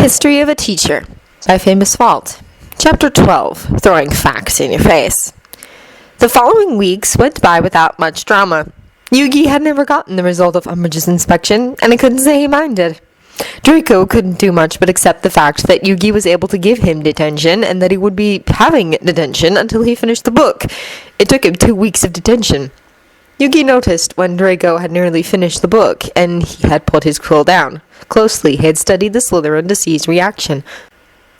History of a Teacher by Famous Fault. Chapter 12, Throwing Facts in Your Face. The following weeks went by without much drama. Yugi had never gotten the result of Umbridge's inspection, and he couldn't say he minded. Draco couldn't do much but accept the fact that Yugi was able to give him detention, and that he would be having detention until he finished the book. It took him 2 weeks of detention. Yugi noticed when Draco had nearly finished the book, and he had put his quill down. Closely, he had studied the Slytherin to see his reaction.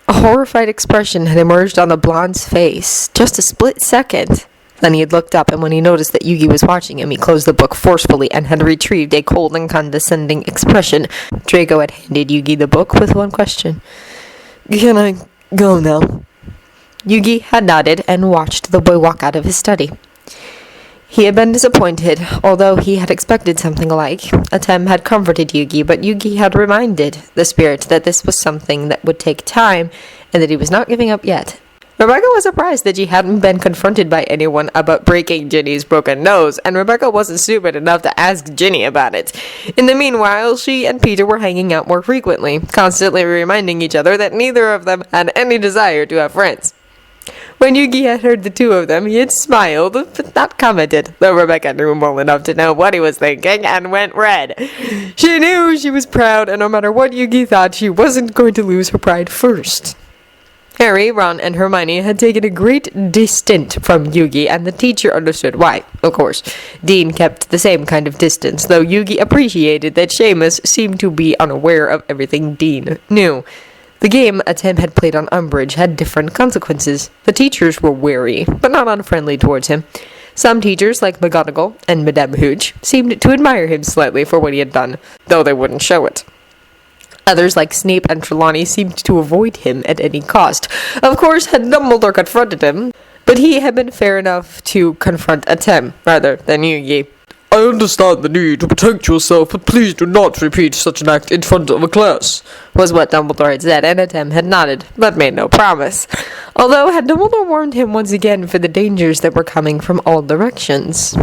A horrified expression had emerged on the blonde's face, just a split second. Then he had looked up, and when he noticed that Yugi was watching him, he closed the book forcefully and had retrieved a cold and condescending expression. Draco had handed Yugi the book with one question. "Can I go now?" Yugi had nodded and watched the boy walk out of his study. He had been disappointed, although he had expected something alike. Atem had comforted Yugi, but Yugi had reminded the spirit that this was something that would take time, and that he was not giving up yet. Rebecca was surprised that she hadn't been confronted by anyone about breaking Ginny's broken nose, and Rebecca wasn't stupid enough to ask Ginny about it. In the meanwhile, she and Peter were hanging out more frequently, constantly reminding each other that neither of them had any desire to have friends. When Yugi had heard the two of them, he had smiled, but not commented, though Rebecca knew him well enough to know what he was thinking, and went red. She knew she was proud, and no matter what Yugi thought, she wasn't going to lose her pride first. Harry, Ron, and Hermione had taken a great distance from Yugi, and the teacher understood why, of course. Dean kept the same kind of distance, though Yugi appreciated that Seamus seemed to be unaware of everything Dean knew. The game Atem had played on Umbridge had different consequences. The teachers were wary, but not unfriendly towards him. Some teachers, like McGonagall and Madame Hooch, seemed to admire him slightly for what he had done, though they wouldn't show it. Others, like Snape and Trelawney, seemed to avoid him at any cost. Of course, had Dumbledore confronted him, but he had been fair enough to confront Atem rather than Yugi. "I understand the need to protect yourself, but please do not repeat such an act in front of a class," was what Dumbledore had said, and Atem had nodded, but made no promise. Although, had Dumbledore warned him once again for the dangers that were coming from all directions.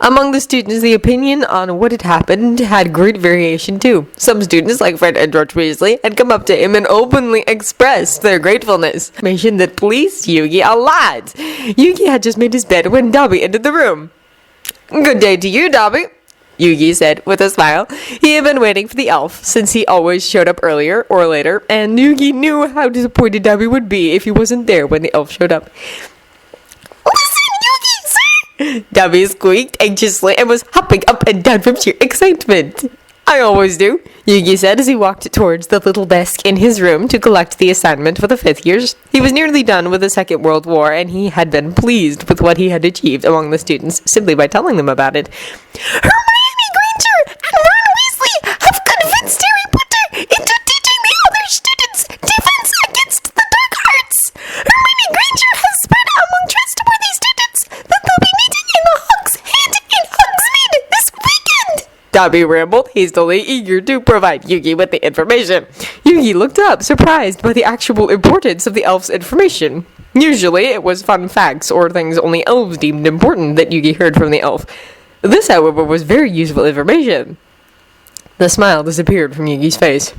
Among the students, the opinion on what had happened had great variation too. Some students, like Fred and George Weasley, had come up to him and openly expressed their gratefulness, mentioned that pleased Yugi a lot. Yugi had just made his bed when Dobby entered the room. "Good day to you, Dobby," Yugi said with a smile. He had been waiting for the elf, since he always showed up earlier or later, and Yugi knew how disappointed Dobby would be if he wasn't there when the elf showed up. Dobby squeaked anxiously and was hopping up and down from sheer excitement. "I always do," Yugi said as he walked towards the little desk in his room to collect the assignment for the 5th years. He was nearly done with the Second World War, and he had been pleased with what he had achieved among the students simply by telling them about it. "Hermione Granger and Ron Weasley have convinced Harry Potter into teaching the other students defense against the dark arts. Hermione Granger has spread among trustworthy students that they'll be meeting in the Hog's Head in Hogsmeade this weekend," Dobby rambled, hastily, eager to provide Yugi with the information. Yugi looked up, surprised by the actual importance of the elf's information. Usually, it was fun facts or things only elves deemed important that Yugi heard from the elf. This, however, was very useful information. The smile disappeared from Yugi's face.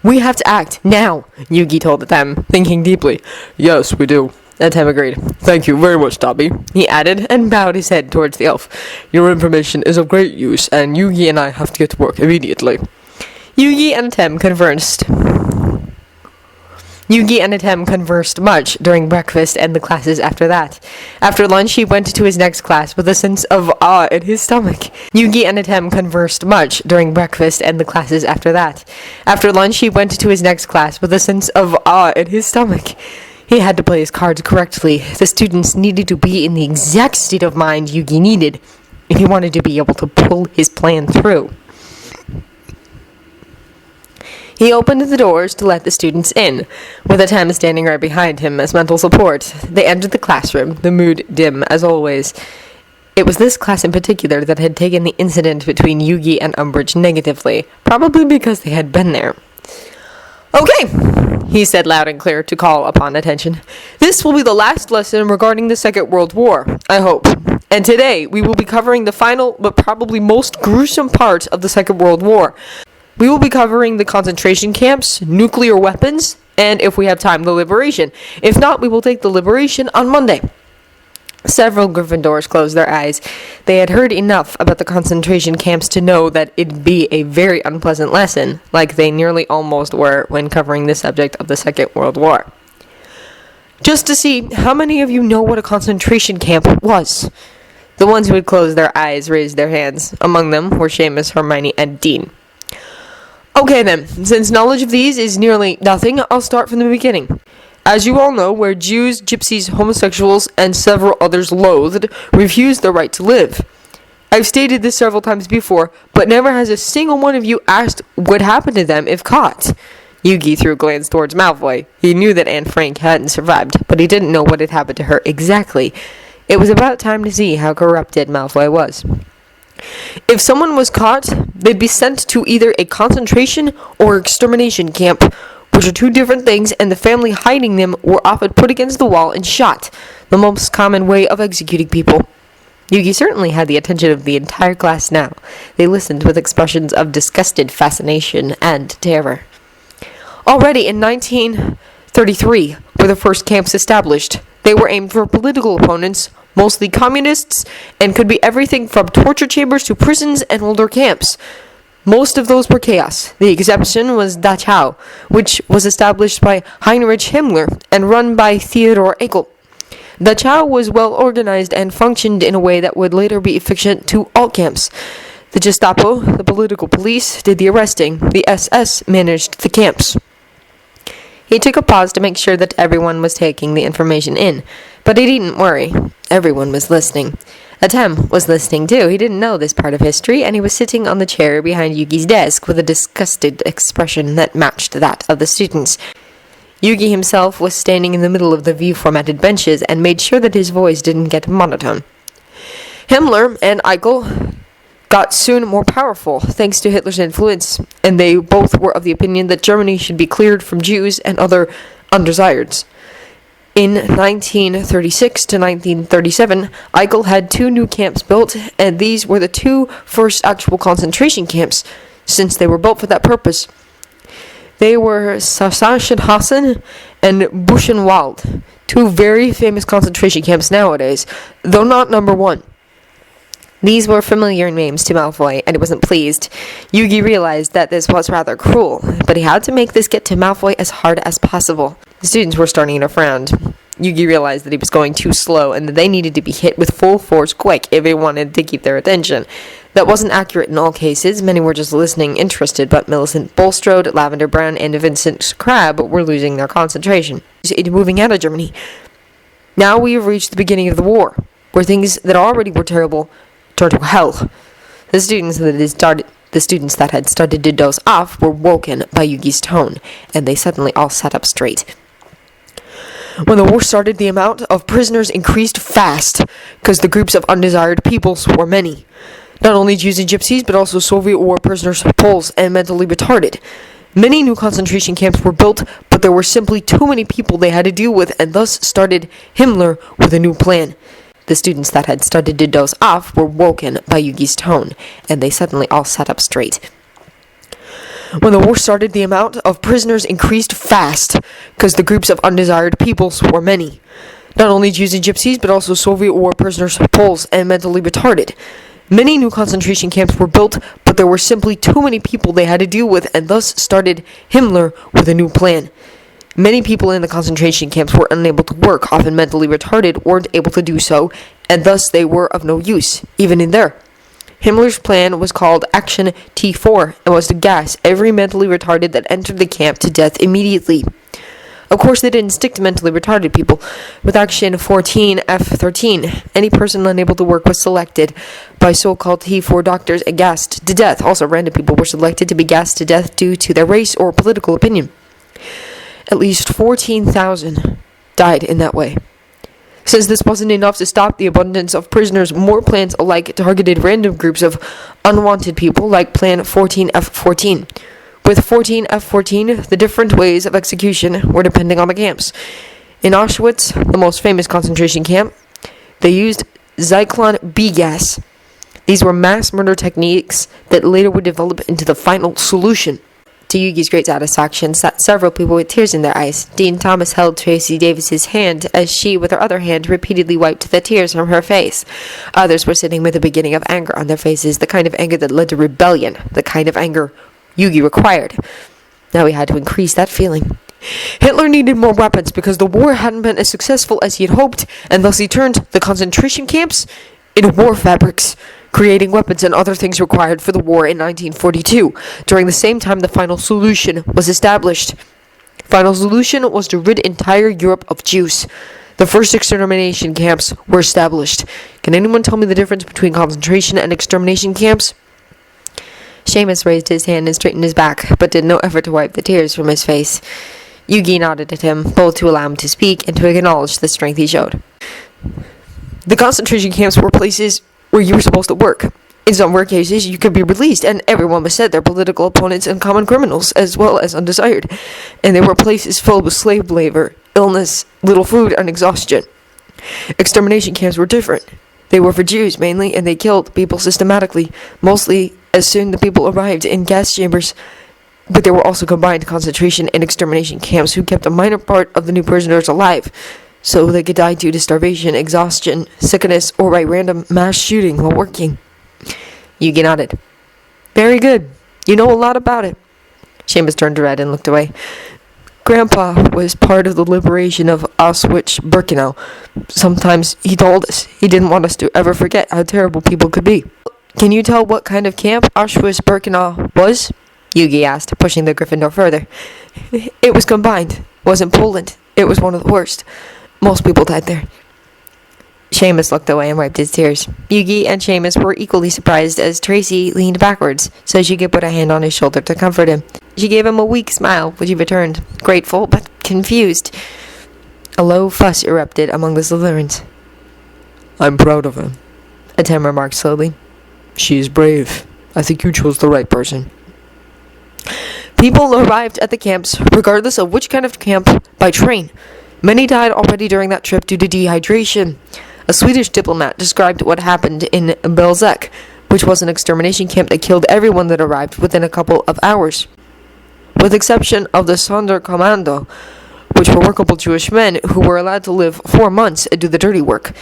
"We have to act, now," Yugi told them, thinking deeply. "Yes, we do," Atem agreed. "Thank you very much, Dobby," he added, and bowed his head towards the elf. "Your information is of great use, and Yugi and I have to get to work immediately." Yugi and Atem conversed much during breakfast and the classes after that. After lunch, he went to his next class with a sense of awe in his stomach. Yugi and Atem conversed much during breakfast and the classes after that. After lunch, he went to his next class with a sense of awe in his stomach. He had to play his cards correctly. The students needed to be in the exact state of mind Yugi needed, if he wanted to be able to pull his plan through. He opened the doors to let the students in, with Atem standing right behind him as mental support. They entered the classroom, the mood dim as always. It was this class in particular that had taken the incident between Yugi and Umbridge negatively, probably because they had been there. "Okay," he said loud and clear to call upon attention. "This will be the last lesson regarding the Second World War, I hope. And today we will be covering the final but probably most gruesome part of the Second World War. We will be covering the concentration camps, nuclear weapons, and if we have time, the liberation. If not, we will take the liberation on Monday. Several Gryffindors closed their eyes. They had heard enough about the concentration camps to know that it'd be a very unpleasant lesson, like they nearly almost were when covering the subject of the Second World War. Just to see how many of you know what a concentration camp was. The ones who had closed their eyes raised their hands. Among them were Seamus, Hermione, and Dean. Okay then, since knowledge of these is nearly nothing, I'll start from the beginning. As you all know, where Jews, gypsies, homosexuals, and several others loathed, refused the right to live. I've stated this several times before, but never has a single one of you asked what happened to them if caught. Yugi threw a glance towards Malfoy. He knew that Anne Frank hadn't survived, but he didn't know what had happened to her exactly. It was about time to see how corrupted Malfoy was. If someone was caught, they'd be sent to either a concentration or extermination camp, which are two different things, and the family hiding them were often put against the wall and shot, the most common way of executing people. Yugi certainly had the attention of the entire class now. They listened with expressions of disgusted fascination and terror. Already in 1933 were the first camps established. They were aimed for political opponents, mostly communists, and could be everything from torture chambers to prisons and older camps. Most of those were chaos. The exception was Dachau, which was established by Heinrich Himmler and run by Theodor Ekel. Dachau was well organized and functioned in a way that would later be efficient to all camps. The Gestapo, the political police, did the arresting. The SS managed the camps. He took a pause to make sure that everyone was taking the information in, but he didn't worry. Everyone was listening. Atem was listening too. He didn't know this part of history, and he was sitting on the chair behind Yugi's desk with a disgusted expression that matched that of the students. Yugi himself was standing in the middle of the view-formatted benches and made sure that his voice didn't get monotone. Himmler and Eichel got soon more powerful, thanks to Hitler's influence, and they both were of the opinion that Germany should be cleared from Jews and other undesireds. In 1936 to 1937, Eichel had 2 new camps built, and these were the 2 first actual concentration camps, since they were built for that purpose. They were Sachsenhausen and Buchenwald, 2 very famous concentration camps nowadays, though not number 1. These were familiar names to Malfoy, and he wasn't pleased. Yugi realized that this was rather cruel, but he had to make this get to Malfoy as hard as possible. The students were starting to frown. Yugi realized that he was going too slow, and that they needed to be hit with full force quick if they wanted to keep their attention. That wasn't accurate in all cases. Many were just listening, interested, but Millicent Bulstrode, Lavender Brown, and Vincent Crabbe were losing their concentration. Moving out of Germany. Now we have reached the beginning of the war, where things that already were terrible turned to hell. The students that had started to doze off were woken by Yugi's tone, and they suddenly all sat up straight. When the war started, the amount of prisoners increased fast, because the groups of undesired peoples were many. Not only Jews and Gypsies, but also Soviet war prisoners, Poles, and mentally retarded. Many new concentration camps were built, but there were simply too many people they had to deal with, and thus started Himmler with a new plan. The students that had started to doze off were woken by Yugi's tone, and they suddenly all sat up straight. When the war started, the amount of prisoners increased fast, because the groups of undesired peoples were many. Not only Jews and Gypsies, but also Soviet war prisoners, Poles, and mentally retarded. Many new concentration camps were built, but there were simply too many people they had to deal with, and thus started Himmler with a new plan. Many people in the concentration camps were unable to work, often mentally retarded, weren't able to do so, and thus they were of no use, even in there. Himmler's plan was called Action T4, and was to gas every mentally retarded that entered the camp to death immediately. Of course, they didn't stick to mentally retarded people. With Action 14F13, any person unable to work was selected by so-called T4 doctors and gassed to death. Also, random people were selected to be gassed to death due to their race or political opinion. At least 14,000 died in that way. Since this wasn't enough to stop the abundance of prisoners, more plans alike targeted random groups of unwanted people, like Plan 14F14. With 14F14, the different ways of execution were depending on the camps. In Auschwitz, the most famous concentration camp, they used Zyklon B gas. These were mass murder techniques that later would develop into the final solution. To Yugi's great satisfaction sat several people with tears in their eyes. Dean Thomas held Tracy Davis's hand as she, with her other hand, repeatedly wiped the tears from her face. Others were sitting with a beginning of anger on their faces, the kind of anger that led to rebellion, the kind of anger Yugi required. Now he had to increase that feeling. Hitler needed more weapons because the war hadn't been as successful as he had hoped, and thus he turned the concentration camps into war fabrics, creating weapons and other things required for the war in 1942. During the same time, the final solution was established. Final solution was to rid entire Europe of Jews. The first extermination camps were established. Can anyone tell me the difference between concentration and extermination camps? Seamus raised his hand and straightened his back, but did no effort to wipe the tears from his face. Yugi nodded at him, both to allow him to speak and to acknowledge the strength he showed. The concentration camps were places where you were supposed to work. In some rare cases, you could be released, and everyone was said their political opponents and common criminals, as well as undesired. And there were places filled with slave labor, illness, little food, and exhaustion. Extermination camps were different. They were for Jews, mainly, and they killed people systematically, mostly as soon the people arrived in gas chambers. But there were also combined concentration and extermination camps who kept a minor part of the new prisoners alive, so they could die due to starvation, exhaustion, sickness, or by random mass shooting while working. Yugi nodded. Very good. You know a lot about it. Seamus turned red and looked away. Grandpa was part of the liberation of Auschwitz-Birkenau. Sometimes he told us he didn't want us to ever forget how terrible people could be. Can you tell what kind of camp Auschwitz-Birkenau was? Yugi asked, pushing the Gryffindor further. It was combined. It wasn't Poland. It was one of the worst. Most people died there. Seamus looked away and wiped his tears. Yugi and Seamus were equally surprised as Tracy leaned backwards, so she could put a hand on his shoulder to comfort him. She gave him a weak smile, which he returned, grateful but confused. A low fuss erupted among the Slytherins. I'm proud of him, Atem remarked slowly. She is brave. I think you chose the right person. People arrived at the camps, regardless of which kind of camp, by train. Many died already during that trip due to dehydration. A Swedish diplomat described what happened in Belzec, which was an extermination camp that killed everyone that arrived within a couple of hours. With exception of the Sonderkommando, which were workable Jewish men who were allowed to live 4 months and do the dirty work.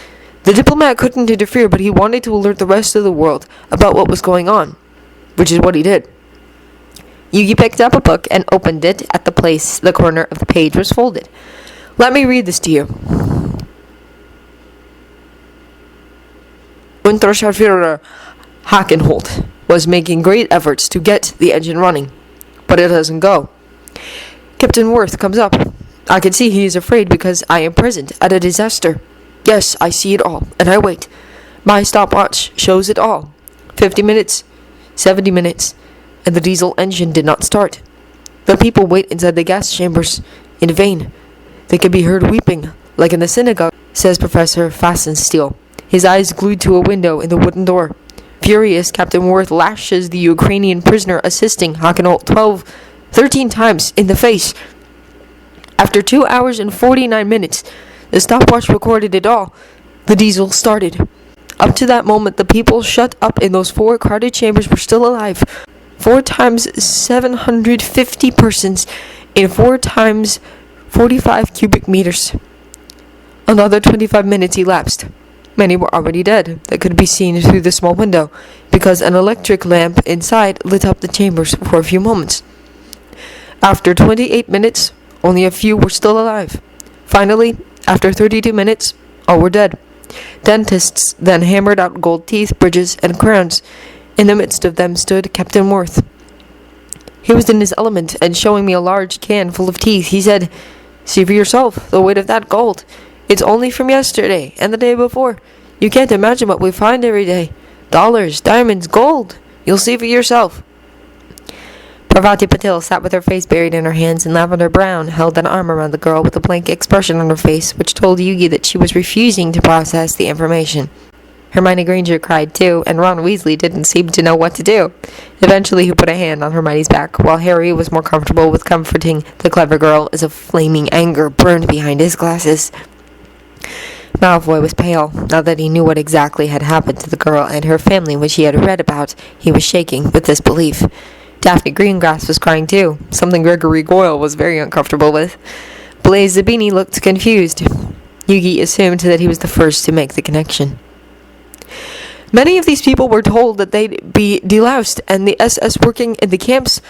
The diplomat couldn't interfere, but he wanted to alert the rest of the world about what was going on, which is what he did. Yugi picked up a book and opened it at the place the corner of the page was folded. Let me read this to you. Unterscharführer Hakenholt was making great efforts to get the engine running, but it doesn't go. Captain Worth comes up. I can see he is afraid because I am present at a disaster. Yes, I see it all, and I wait. My stopwatch shows it all. 50 minutes, 70 minutes, and the diesel engine did not start. The people wait inside the gas chambers in vain. They could be heard weeping, like in the synagogue, says Professor Fastensteel, his eyes glued to a window in the wooden door. Furious, Captain Worth lashes the Ukrainian prisoner assisting Hakenholt 13 times in the face. After 2 hours and 49 minutes, the stopwatch recorded it all. The diesel started. Up to that moment, the people shut up in those 4 crowded chambers were still alive. 4 times 750 persons in 4 times 45 cubic meters. Another 25 minutes elapsed. Many were already dead, that could be seen through the small window, because an electric lamp inside lit up the chambers for a few moments. After 28 minutes, only a few were still alive. Finally, after 32 minutes, all were dead. Dentists then hammered out gold teeth, bridges, and crowns. In the midst of them stood Captain Worth. He was in his element, and showing me a large can full of teeth, he said, "See for yourself the weight of that gold. It's only from yesterday and the day before. You can't imagine what we find every day. Dollars, diamonds, gold. You'll see for yourself." Parvati Patil sat with her face buried in her hands, and Lavender Brown held an arm around the girl with a blank expression on her face, which told Yugi that she was refusing to process the information. Hermione Granger cried too, and Ron Weasley didn't seem to know what to do. Eventually he put a hand on Hermione's back, while Harry was more comfortable with comforting the clever girl as a flaming anger burned behind his glasses. Malfoy was pale. Now that he knew what exactly had happened to the girl and her family, which he had read about, he was shaking with disbelief. Daphne Greengrass was crying too, something Gregory Goyle was very uncomfortable with. Blaise Zabini looked confused. Yugi assumed that he was the first to make the connection. Many of these people were told that they'd be deloused, and the SS working in the camps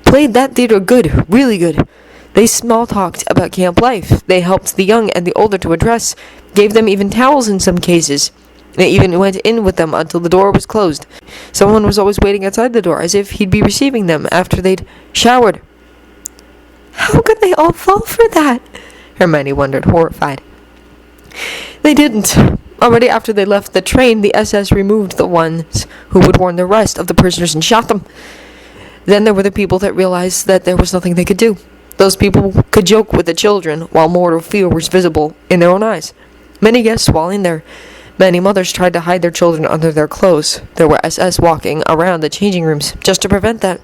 played that theater good, really good. They small-talked about camp life. They helped the young and the older to undress, gave them even towels in some cases. They even went in with them until the door was closed. Someone was always waiting outside the door, as if he'd be receiving them after they'd showered. How could they all fall for that? Hermione wondered, horrified. They didn't. Already after they left the train, the SS removed the ones who would warn the rest of the prisoners and shot them. Then there were the people that realized that there was nothing they could do. Those people could joke with the children while mortal fear was visible in their own eyes. Many guessed while in there. Many mothers tried to hide their children under their clothes. There were SS walking around the changing rooms just to prevent that.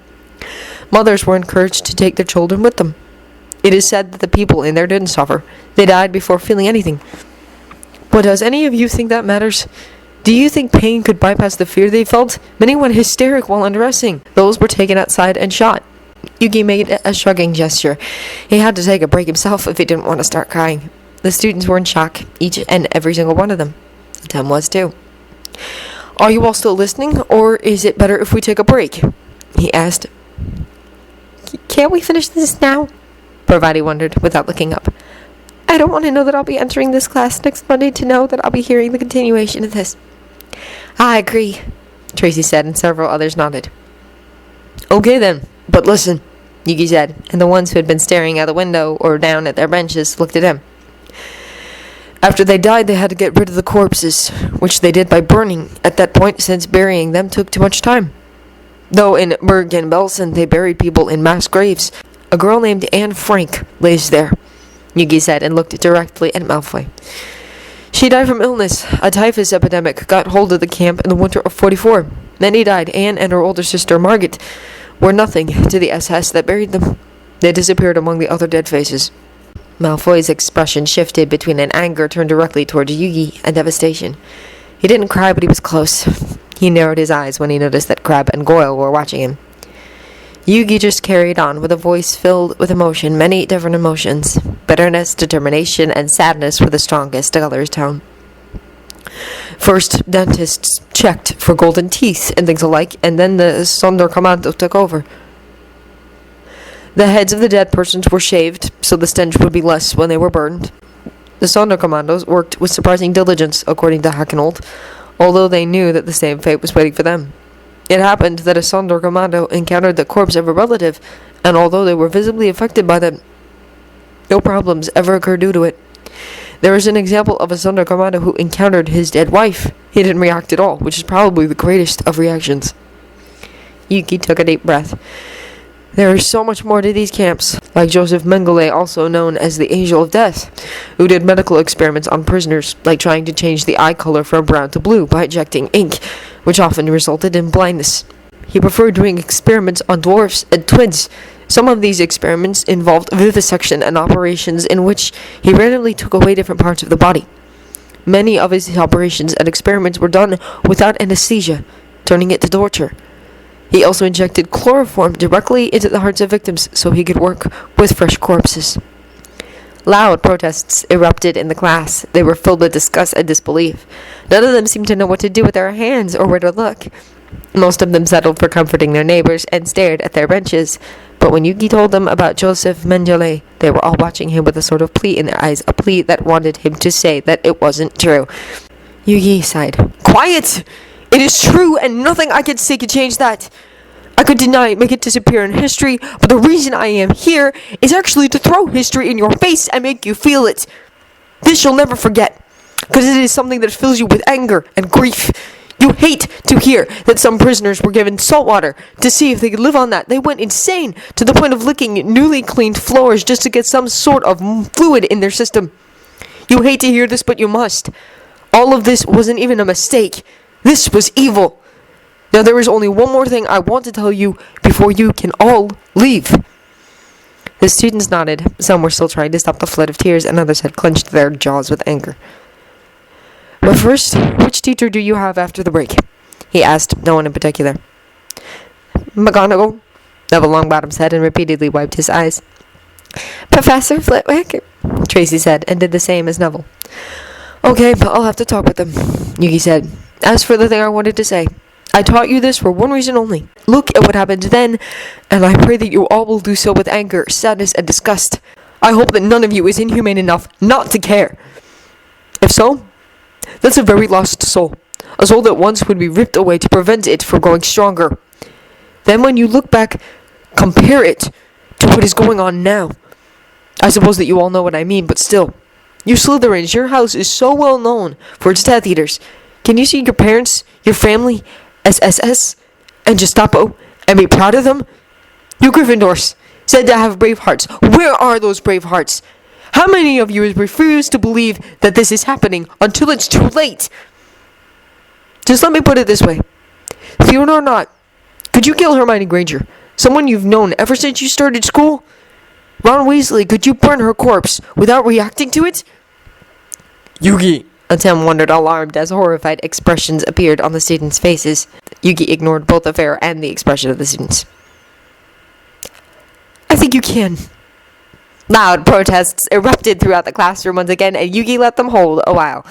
Mothers were encouraged to take their children with them. It is said that the people in there didn't suffer. They died before feeling anything. But does any of you think that matters? Do you think pain could bypass the fear they felt? Many went hysteric while undressing. Those were taken outside and shot. Yugi made a shrugging gesture. He had to take a break himself if he didn't want to start crying. The students were in shock, each and every single one of them. Tim was too. Are you all still listening, or is it better if we take a break? He asked. Can't we finish this now? Parvati wondered, without looking up. I don't want to know that I'll be entering this class next Monday to know that I'll be hearing the continuation of this. I agree, Tracy said, and several others nodded. Okay then, but listen, Yugi said, and the ones who had been staring out the window or down at their benches looked at him. After they died, they had to get rid of the corpses, which they did by burning at that point, since burying them took too much time. Though in Bergen-Belsen they buried people in mass graves, a girl named Anne Frank lays there, Yugi said, and looked directly at Malfoy. She died from illness. A typhus epidemic got hold of the camp in the winter of 44. Many died. Anne and her older sister, Margit, were nothing to the SS that buried them. They disappeared among the other dead faces. Malfoy's expression shifted between an anger turned directly toward Yugi and devastation. He didn't cry, but he was close. He narrowed his eyes when he noticed that Crabbe and Goyle were watching him. Yugi just carried on with a voice filled with emotion, many different emotions. Bitterness, determination, and sadness were the strongest colors tone. First, dentists checked for golden teeth and things alike, and then the Sonderkommando took over. The heads of the dead persons were shaved, so the stench would be less when they were burned. The Sonderkommandos worked with surprising diligence, according to Hackenold, although they knew that the same fate was waiting for them. It happened that a Sonderkommando encountered the corpse of a relative, and although they were visibly affected by them, no problems ever occurred due to it. There is an example of a Sonderkommando who encountered his dead wife. He didn't react at all, which is probably the greatest of reactions. Yugi took a deep breath. There is so much more to these camps, like Joseph Mengele, also known as the Angel of Death, who did medical experiments on prisoners, like trying to change the eye color from brown to blue by injecting ink, which often resulted in blindness. He preferred doing experiments on dwarfs and twins. Some of these experiments involved vivisection and operations in which he randomly took away different parts of the body. Many of his operations and experiments were done without anesthesia, turning it to torture. He also injected chloroform directly into the hearts of victims so he could work with fresh corpses. Loud protests erupted in the class. They were filled with disgust and disbelief. None of them seemed to know what to do with their hands or where to look. Most of them settled for comforting their neighbors and stared at their benches. But when Yugi told them about Joseph Mengele, they were all watching him with a sort of plea in their eyes, a plea that wanted him to say that it wasn't true. Yugi sighed. Quiet! It is true, and nothing I could say could change that. I could deny it, make it disappear in history, but the reason I am here is actually to throw history in your face and make you feel it. This you'll never forget, because it is something that fills you with anger and grief. You hate to hear that some prisoners were given salt water to see if they could live on that. They went insane to the point of licking newly cleaned floors just to get some sort of fluid in their system. You hate to hear this, but you must. All of this wasn't even a mistake. This was evil. Now there is only one more thing I want to tell you before you can all leave. The students nodded. Some were still trying to stop the flood of tears, and others had clenched their jaws with anger. But first, which teacher do you have after the break? He asked, no one in particular. McGonagall, Neville Longbottom said, and repeatedly wiped his eyes. Professor Flitwick, Tracy said, and did the same as Neville. Okay, I'll have to talk with them, Yugi said. As for the thing I wanted to say, I taught you this for one reason only. Look at what happened then, and I pray that you all will do so with anger, sadness, and disgust. I hope that none of you is inhumane enough not to care. If so, that's a very lost soul. A soul that once would be ripped away to prevent it from growing stronger. Then when you look back, compare it to what is going on now. I suppose that you all know what I mean, but still. You Slytherins, your house is so well known for its Death Eaters. Can you see your parents, your family, as SS and Gestapo, and be proud of them? You Gryffindors, said to have brave hearts. Where are those brave hearts? How many of you refuse to believe that this is happening until it's too late? Just let me put it this way. Fear or not, could you kill Hermione Granger, someone you've known ever since you started school? Ron Weasley, could you burn her corpse without reacting to it? Yugi, Tim wondered, alarmed, as horrified expressions appeared on the students' faces. Yugi ignored both the fear and the expression of the students. I think you can. Loud protests erupted throughout the classroom once again, and Yugi let them hold a while.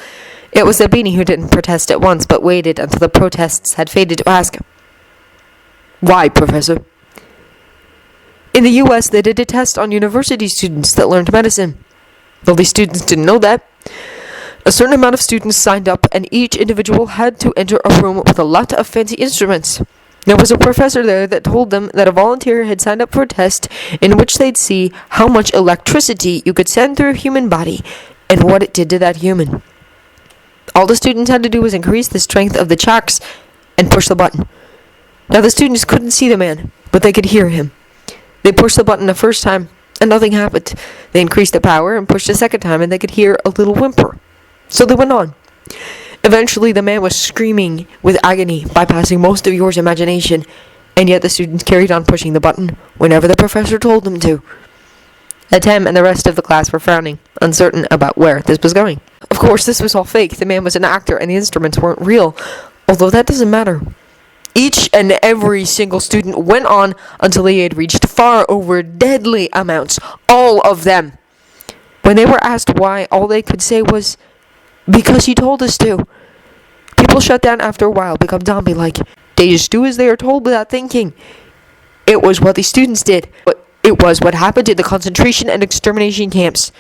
It was Zabini who didn't protest at once, but waited until the protests had faded to ask, Why, Professor? In the U.S., they did a test on university students that learned medicine. Well, these students didn't know that. A certain amount of students signed up, and each individual had to enter a room with a lot of fancy instruments. There was a professor there that told them that a volunteer had signed up for a test in which they'd see how much electricity you could send through a human body and what it did to that human. All the students had to do was increase the strength of the chakras and push the button. Now the students couldn't see the man, but they could hear him. They pushed the button the first time, and nothing happened. They increased the power and pushed the second time, and they could hear a little whimper. So they went on. Eventually, the man was screaming with agony, bypassing most of yours imagination, and yet the students carried on pushing the button whenever the professor told them to. Atem and the rest of the class were frowning, uncertain about where this was going. Of course, this was all fake. The man was an actor, and the instruments weren't real, although that doesn't matter. Each and every single student went on until they had reached far over deadly amounts, all of them. When they were asked why, all they could say was, because he told us to. People shut down after a while, become zombie-like. They just do as they are told without thinking. It was what the students did. It was what happened in the concentration and extermination camps.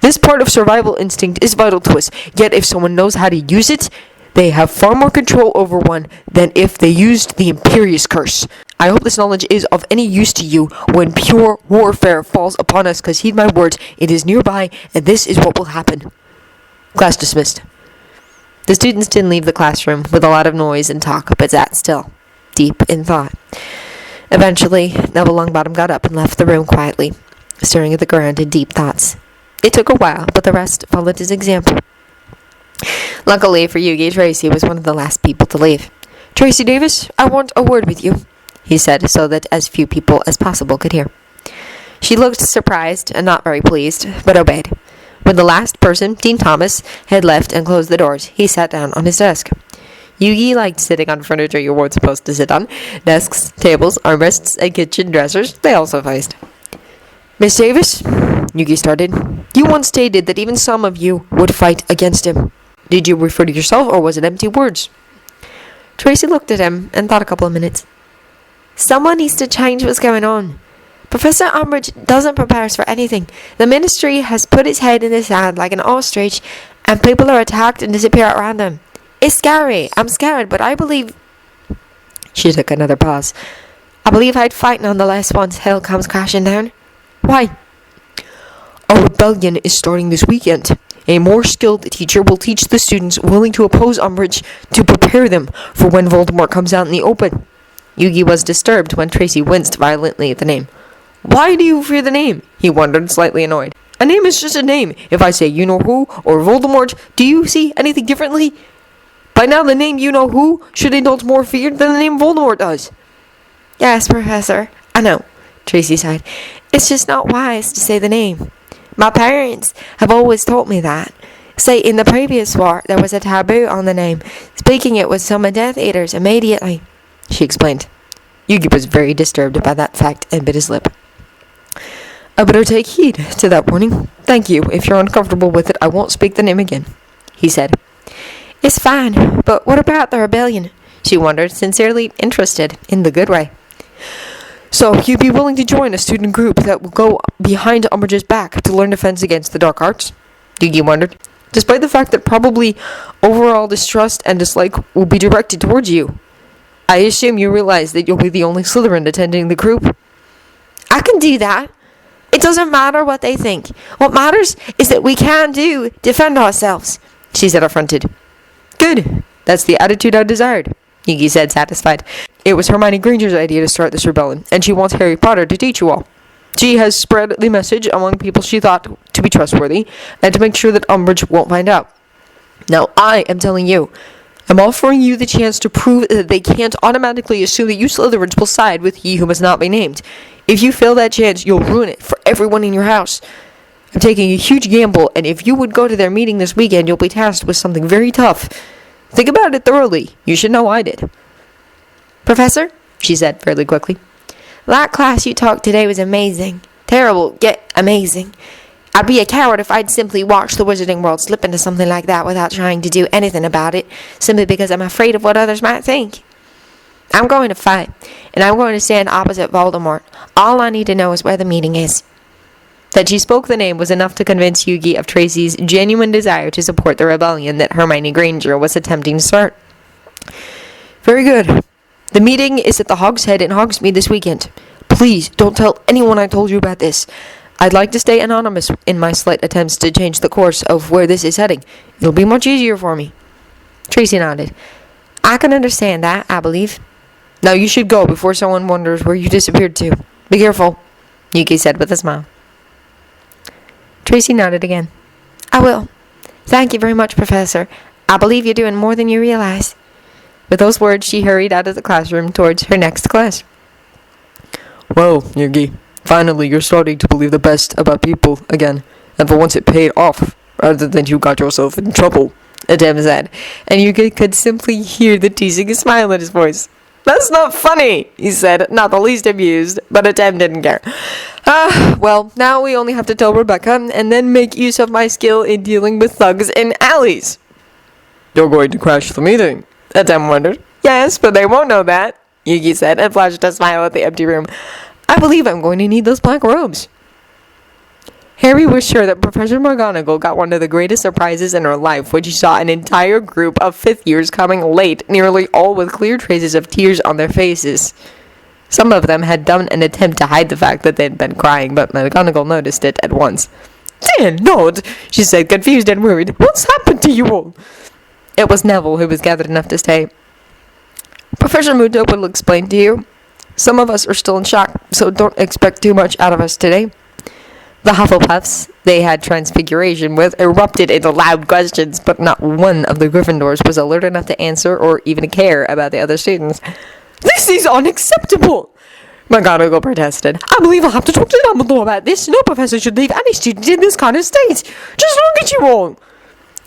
This part of survival instinct is vital to us, yet if someone knows how to use it, they have far more control over one than if they used the Imperious Curse. I hope this knowledge is of any use to you when pure warfare falls upon us, because heed my words, it is nearby, and this is what will happen. Class dismissed. The students didn't leave the classroom with a lot of noise and talk, but sat still, deep in thought. Eventually, Neville Longbottom got up and left the room quietly, staring at the ground in deep thoughts. It took a while, but the rest followed his example. Luckily for Yugi, Tracy was one of the last people to leave. Tracy Davis, I want a word with you, he said, so that as few people as possible could hear. She looked surprised and not very pleased, but obeyed. When the last person, Dean Thomas, had left and closed the doors, he sat down on his desk. Yugi liked sitting on furniture you weren't supposed to sit on. Desks, tables, armrests, and kitchen dressers they also faced. Miss Davis, Yugi started, you once stated that even some of you would fight against him. Did you refer to yourself, or was it empty words? Tracy looked at him and thought a couple of minutes. Someone needs to change what's going on. Professor Umbridge doesn't prepare us for anything. The Ministry has put its head in the sand like an ostrich, and people are attacked and disappear at random. It's scary. I'm scared, but I believe... She took another pause. I believe I'd fight nonetheless once hell comes crashing down. Why? A rebellion is starting this weekend. A more skilled teacher will teach the students willing to oppose Umbridge to prepare them for when Voldemort comes out in the open. Yugi was disturbed when Tracy winced violently at the name. Why do you fear the name? He wondered, slightly annoyed. A name is just a name. If I say you-know-who or Voldemort, do you see anything differently? By now the name you-know-who should indulge more fear than the name Voldemort does. Yes, Professor. I know, Tracy sighed. It's just not wise to say the name. My parents have always told me that. Say, in the previous war, there was a taboo on the name. Speaking it would summon Death Eaters immediately, she explained. Yugi was very disturbed by that fact and bit his lip. I better take heed to that warning. Thank you. If you're uncomfortable with it, I won't speak the name again, he said. It's fine, but what about the rebellion? She wondered, sincerely interested, in the good way. So, you'd be willing to join a student group that will go behind Umbridge's back to learn defense against the dark arts? Yugi wondered, despite the fact that probably overall distrust and dislike will be directed towards you. I assume you realize that you'll be the only Slytherin attending the group. I can do that. It doesn't matter what they think. What matters is that we can defend ourselves, she said affronted. Good. That's the attitude I desired, Yugi said, satisfied. It was Hermione Granger's idea to start this rebellion, and she wants Harry Potter to teach you all. She has spread the message among people she thought to be trustworthy, and to make sure that Umbridge won't find out. Now I am telling you, I'm offering you the chance to prove that they can't automatically assume that you Slytherins will side with he who must not be named. If you fail that chance, you'll ruin it for everyone in your house. I'm taking a huge gamble, and if you would go to their meeting this weekend, you'll be tasked with something very tough. Think about it thoroughly. You should know I did. Professor, she said fairly quickly, that class you taught today was amazing. Terrible, yet amazing. I'd be a coward if I'd simply watched the wizarding world slip into something like that without trying to do anything about it, simply because I'm afraid of what others might think. I'm going to fight, and I'm going to stand opposite Voldemort. All I need to know is where the meeting is. That she spoke the name was enough to convince Yugi of Tracy's genuine desire to support the rebellion that Hermione Granger was attempting to start. Very good. The meeting is at the Hog's Head in Hogsmeade this weekend. Please, don't tell anyone I told you about this. I'd like to stay anonymous in my slight attempts to change the course of where this is heading. It'll be much easier for me. Tracy nodded. I can understand that, I believe. Now you should go before someone wonders where you disappeared to. Be careful, Yugi said with a smile. Tracy nodded again. I will. Thank you very much, Professor. I believe you're doing more than you realize. With those words, she hurried out of the classroom towards her next class. Well, Yugi, finally you're starting to believe the best about people again, and for once it paid off, rather than you got yourself in trouble, Adem said, and Yugi could simply hear the teasing smile in his voice. That's not funny, he said, not the least amused, but Adem didn't care. Well, now we only have to tell Rebecca, and then make use of my skill in dealing with thugs in alleys. You're going to crash the meeting, Adem wondered. Yes, but they won't know that, Yugi said, and flashed a smile at the empty room. I believe I'm going to need those black robes. Harry was sure that Professor McGonagall got one of the greatest surprises in her life when she saw an entire group of fifth years coming late, nearly all with clear traces of tears on their faces. Some of them had done an attempt to hide the fact that they'd been crying, but McGonagall noticed it at once. Dear Lord, she said, confused and worried. What's happened to you all? It was Neville who was gathered enough to say, Professor Muto will explain to you. Some of us are still in shock, so don't expect too much out of us today. The Hufflepuffs they had Transfiguration with erupted into loud questions, but not one of the Gryffindors was alert enough to answer or even care about the other students. This is unacceptable! McGonagall protested. I believe I'll have to talk to Dumbledore about this. No professor should leave any student in this kind of state. Just look at you all!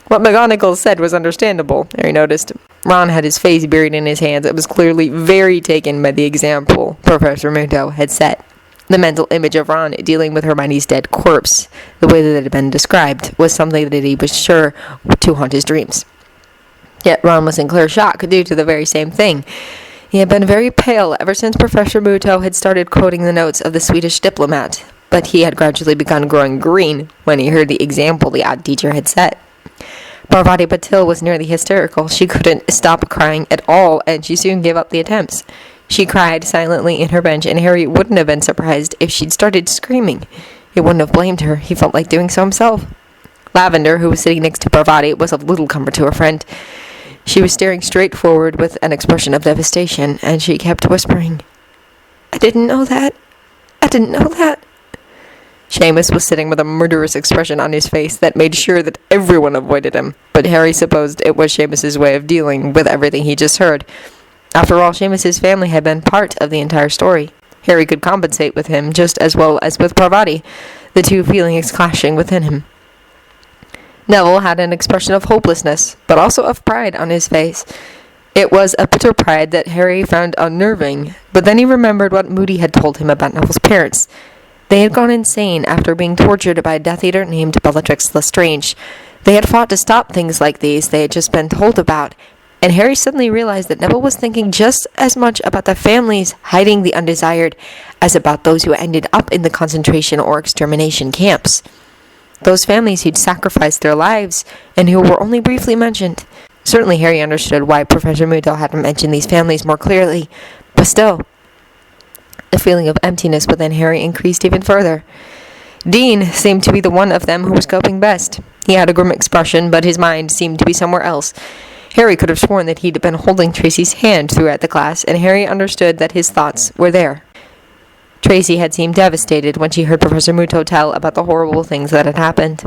What McGonagall said was understandable, Harry noticed. Ron had his face buried in his hands. It was clearly very taken by the example Professor Muto had set. The mental image of Ron dealing with Hermione's dead corpse, the way that it had been described, was something that he was sure to haunt his dreams. Yet Ron was in clear shock due to the very same thing. He had been very pale ever since Professor Muto had started quoting the notes of the Swedish diplomat, but he had gradually begun growing green when he heard the example the odd teacher had set. Parvati Patil was nearly hysterical. She couldn't stop crying at all, and she soon gave up the attempts. She cried silently in her bench, and Harry wouldn't have been surprised if she'd started screaming. He wouldn't have blamed her. He felt like doing so himself. Lavender, who was sitting next to Parvati, was of little comfort to her friend. She was staring straight forward with an expression of devastation, and she kept whispering, I didn't know that. I didn't know that. Seamus was sitting with a murderous expression on his face that made sure that everyone avoided him, but Harry supposed it was Seamus's way of dealing with everything he just heard. After all, Seamus's family had been part of the entire story. Harry could compensate with him just as well as with Parvati, the two feelings clashing within him. Neville had an expression of hopelessness, but also of pride on his face. It was a bitter pride that Harry found unnerving, but then he remembered what Moody had told him about Neville's parents. They had gone insane after being tortured by a Death Eater named Bellatrix Lestrange. They had fought to stop things like these they had just been told about, and Harry suddenly realized that Neville was thinking just as much about the families hiding the undesired as about those who ended up in the concentration or extermination camps. Those families who'd sacrificed their lives and who were only briefly mentioned. Certainly Harry understood why Professor Muto hadn't mentioned these families more clearly, but still, the feeling of emptiness within Harry increased even further. Dean seemed to be the one of them who was coping best. He had a grim expression, but his mind seemed to be somewhere else. Harry could have sworn that he'd been holding Tracy's hand throughout the class, and Harry understood that his thoughts were there. Tracy had seemed devastated when she heard Professor Muto tell about the horrible things that had happened.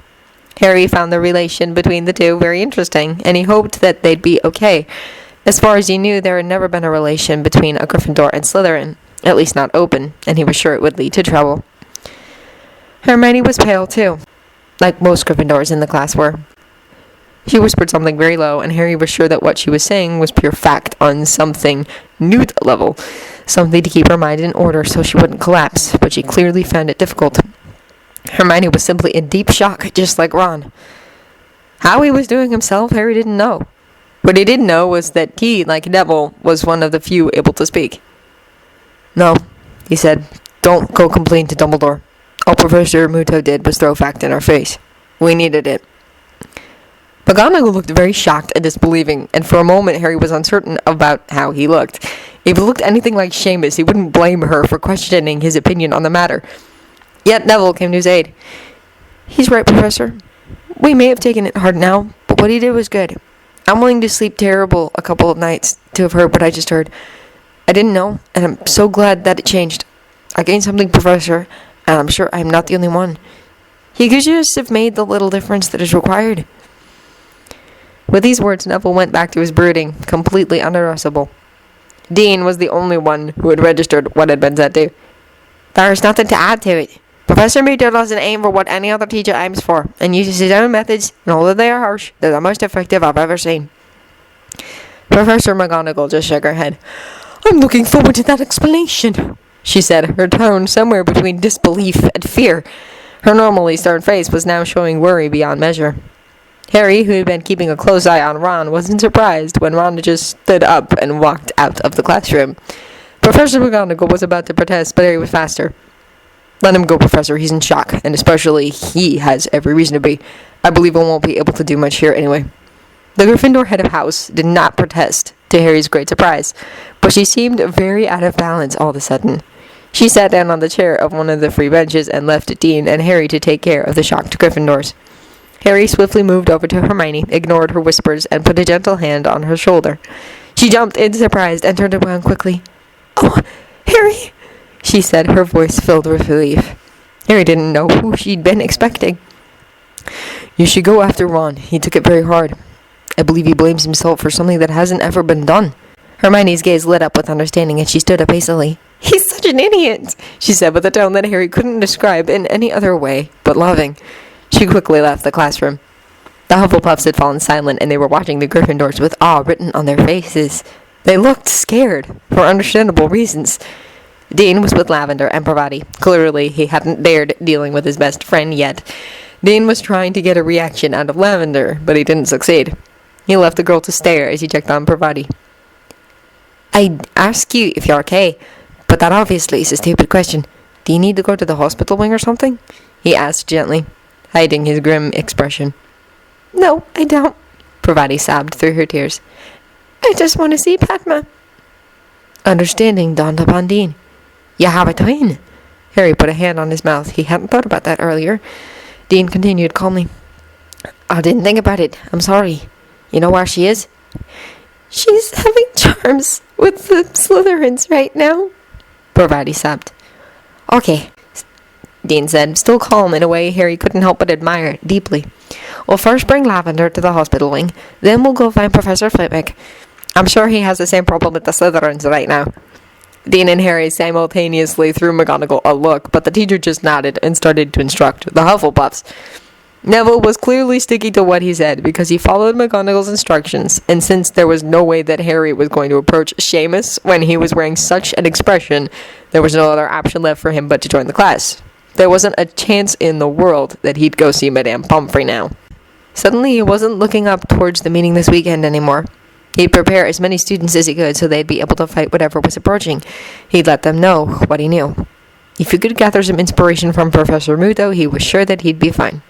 Harry found the relation between the two very interesting, and he hoped that they'd be okay. As far as he knew, there had never been a relation between a Gryffindor and Slytherin, at least not open, and he was sure it would lead to trouble. Hermione was pale, too, like most Gryffindors in the class were. She whispered something very low, and Harry was sure that what she was saying was pure fact on something newt level, something to keep her mind in order so she wouldn't collapse, but she clearly found it difficult. Hermione was simply in deep shock, just like Ron. How he was doing himself, Harry didn't know. What he did know was that he, like Neville, was one of the few able to speak. "No," he said, "don't go complain to Dumbledore. All Professor Muto did was throw fact in our face. We needed it." McGonagall looked very shocked and disbelieving, and for a moment Harry was uncertain about how he looked. If he looked anything like Seamus, he wouldn't blame her for questioning his opinion on the matter. Yet Neville came to his aid. "He's right, Professor. We may have taken it hard now, but what he did was good. I'm willing to sleep terrible a couple of nights to have heard what I just heard. I didn't know, and I'm so glad that it changed. I gained something, Professor, and I'm sure I'm not the only one. He could just have made the little difference that is required." With these words, Neville went back to his brooding, completely unaddressable. Dean was the only one who had registered what had been said to. "There's nothing to add to it. Professor Muto doesn't aim for what any other teacher aims for, and uses his own methods, and although they are harsh, they're the most effective I've ever seen." Professor McGonagall just shook her head. "I'm looking forward to that explanation," she said, her tone somewhere between disbelief and fear. Her normally stern face was now showing worry beyond measure. Harry, who had been keeping a close eye on Ron, wasn't surprised when Ron just stood up and walked out of the classroom. Professor McGonagall was about to protest, but Harry was faster. "Let him go, Professor. He's in shock, and especially he has every reason to be. I believe he won't be able to do much here anyway." The Gryffindor head of house did not protest, to Harry's great surprise, but she seemed very out of balance all of a sudden. She sat down on the chair of one of the free benches and left Dean and Harry to take care of the shocked Gryffindors. Harry swiftly moved over to Hermione, ignored her whispers, and put a gentle hand on her shoulder. She jumped in surprise and turned around quickly. "Oh, Harry," she said, her voice filled with relief. Harry didn't know who she'd been expecting. "You should go after Ron. He took it very hard. I believe he blames himself for something that hasn't ever been done." Hermione's gaze lit up with understanding, and she stood up hastily. "He's such an idiot," she said with a tone that Harry couldn't describe in any other way but loving. She quickly left the classroom. The Hufflepuffs had fallen silent, and they were watching the Gryffindors with awe written on their faces. They looked scared, for understandable reasons. Dean was with Lavender and Parvati. Clearly, he hadn't dared dealing with his best friend yet. Dean was trying to get a reaction out of Lavender, but he didn't succeed. He left the girl to stare as he checked on Parvati. "I'd ask you if you're okay, but that obviously is a stupid question. Do you need to go to the hospital wing or something?" he asked gently, hiding his grim expression. "No, I don't," Parvati sobbed through her tears. "I just want to see Padma." Understanding dawned upon Dean. "You have a twin." Harry put a hand on his mouth. He hadn't thought about that earlier. Dean continued calmly. "I didn't think about it. I'm sorry. You know where she is?" "She's having charms with the Slytherins right now," Parvati sobbed. "Okay," Dean said, still calm in a way Harry couldn't help but admire deeply. "We'll first bring Lavender to the hospital wing, then we'll go find Professor Flitwick. I'm sure he has the same problem with the Slytherins right now." Dean and Harry simultaneously threw McGonagall a look, but the teacher just nodded and started to instruct the Hufflepuffs. Neville was clearly sticking to what he said because he followed McGonagall's instructions, and since there was no way that Harry was going to approach Seamus when he was wearing such an expression, there was no other option left for him but to join the class. There wasn't a chance in the world that he'd go see Madame Pomfrey now. Suddenly, he wasn't looking up towards the meeting this weekend anymore. He'd prepare as many students as he could so they'd be able to fight whatever was approaching. He'd let them know what he knew. If he could gather some inspiration from Professor Muto, he was sure that he'd be fine.